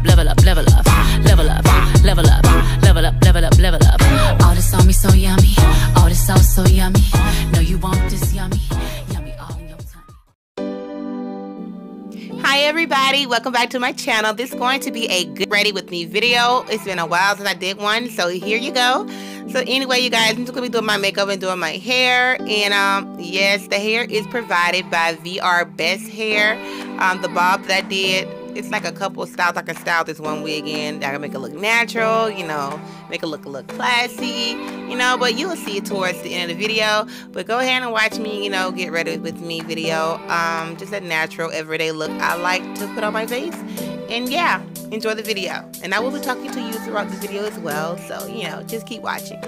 up, level up, level up, level up, level up, level up, level up, level up. All this on me so yummy, all this sauce so yummy. No, you want this yummy, yummy all in your tummy. Hi everybody, welcome back to my channel. This is going to be a get ready with me video. It's been a while since I did one, so here you go. So anyway, you guys, I'm just gonna be doing my makeup and doing my hair. And yes, the hair is provided by VRBest Hair. The bob that I did, it's like a couple of styles. I can style this one wig in. I can make it look natural, you know, make it look classy, you know, but you'll see it towards the end of the video. But go ahead and watch me, you know, get ready with me video. Just a natural, everyday look I like to put on my face. And yeah, enjoy the video. And I will be talking to you throughout the video as well. So, you know, just keep watching.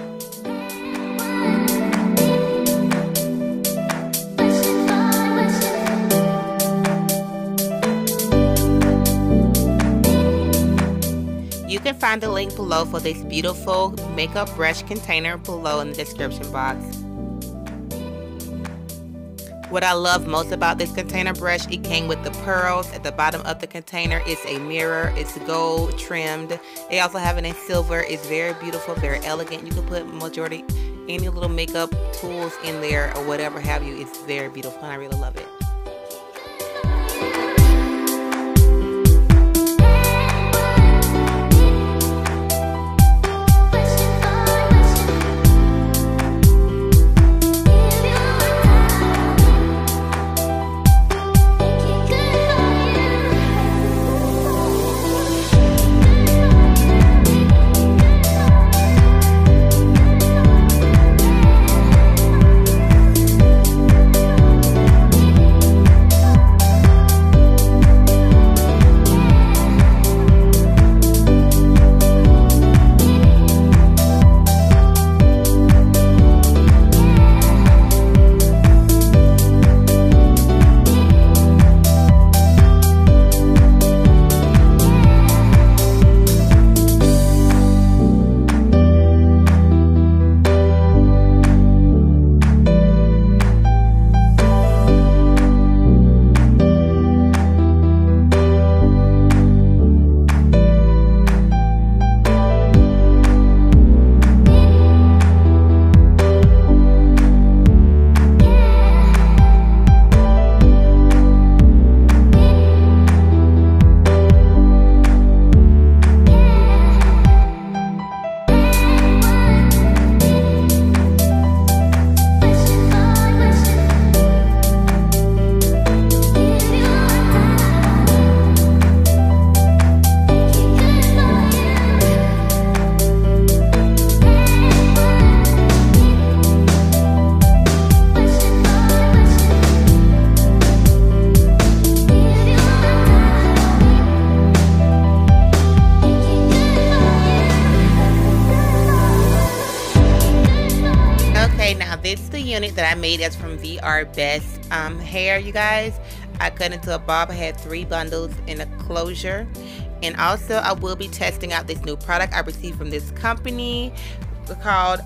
You can find the link below for this beautiful makeup brush container below in the description box. What I love most about this container brush, it came with the pearls at the bottom of the container. It's a mirror, it's gold trimmed. They also have it in silver. It's very beautiful, very elegant. You can put majority any little makeup tools in there or whatever have you. It's very beautiful and I really love it. Now this is the unit that I made. That's from VRBest Hair, you guys. I cut into a bob. I had 3 bundles in a closure. And also I will be testing out this new product I received from this company called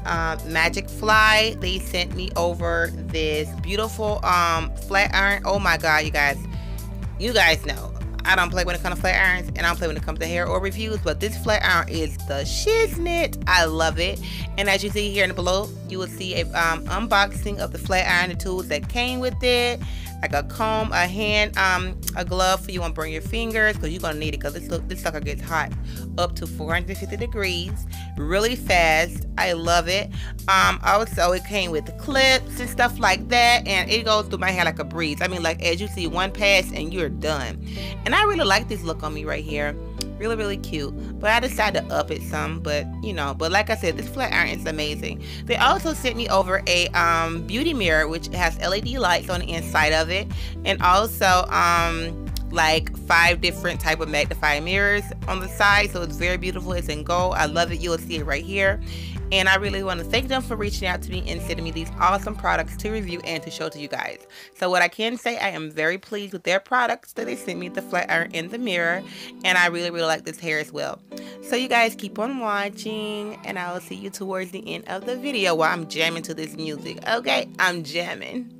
Magic Fly. They sent me over this beautiful flat iron. Oh my god, you guys know I don't play when it comes to flat irons, and I don't play when it comes to hair or reviews, but this flat iron is the shiznit. I love it. And as you see here in the below, you will see a unboxing of the flat iron, the tools that came with it, like a comb, a hand, a glove for you want to burn your fingers, because you're gonna need it, because this sucker gets hot up to 450 degrees really fast. I love it. Also it came with the clips and stuff like that, and it goes through my hair like a breeze. I mean, like, as you see, one pass and you're done. And I really like this look on me right here. Really cute. But I decided to up it some, but you know, but like I said, this flat iron is amazing. They also sent me over a beauty mirror, which has LED lights on the inside of it, and also like 5 different type of magnifying mirrors on the side. So it's very beautiful. It's in gold. I love it. You'll see it right here. And I really want to thank them for reaching out to me and sending me these awesome products to review and to show to you guys. So what I can say, I am very pleased with their products that they sent me, the flat iron and the mirror. And I really like this hair as well. So you guys keep on watching, and I will see you towards the end of the video while I'm jamming to this music. Okay, I'm jamming.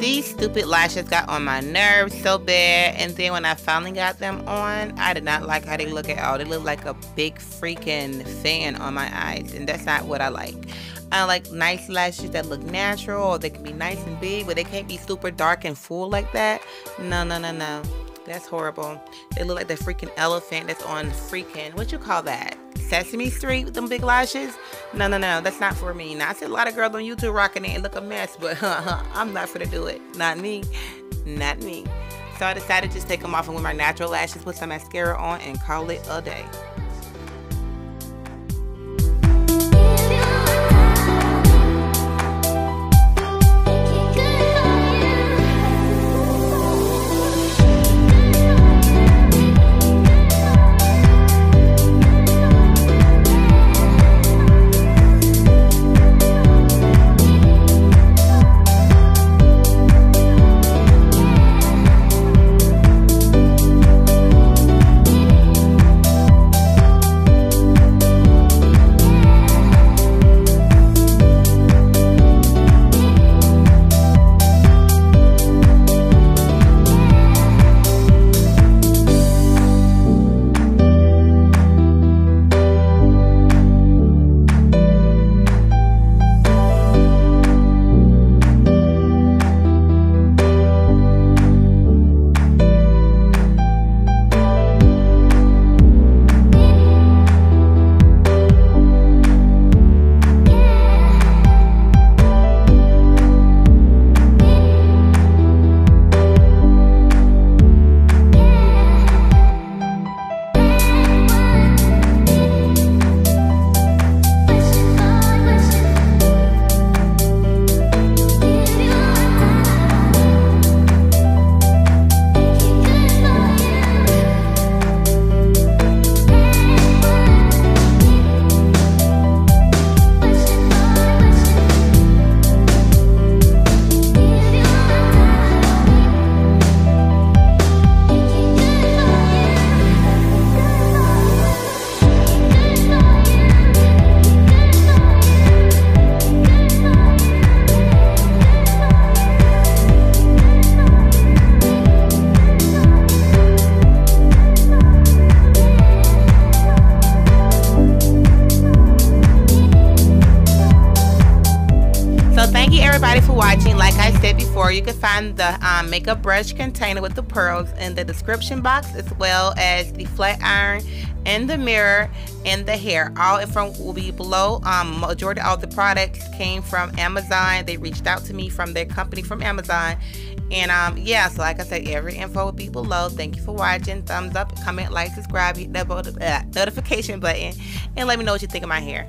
These stupid lashes got on my nerves so bad, and then when I finally got them on, I did not like how they look at all. They look like a big freaking fan on my eyes, and that's not what I like. I like nice lashes that look natural, or they can be nice and big, but they can't be super dark and full like that. No, no, no, no. That's horrible. They look like the freaking elephant that's on freaking, what you call that? Sesame Street with them big lashes? No, no, no. That's not for me. Now, I see a lot of girls on YouTube rocking it and look a mess, but I'm not gonna do it. Not me. Not me. So I decided to just take them off and with my natural lashes, put some mascara on, and call it a day. Thank you everybody for watching. Like I said before, you can find the makeup brush container with the pearls in the description box, as well as the flat iron and the mirror and the hair. All info will be below. Majority of the products came from Amazon. They reached out to me from their company from Amazon. And yeah, so like I said, every info will be below. Thank you for watching. Thumbs up, comment, like, subscribe, hit that notification button, and let me know what you think of my hair.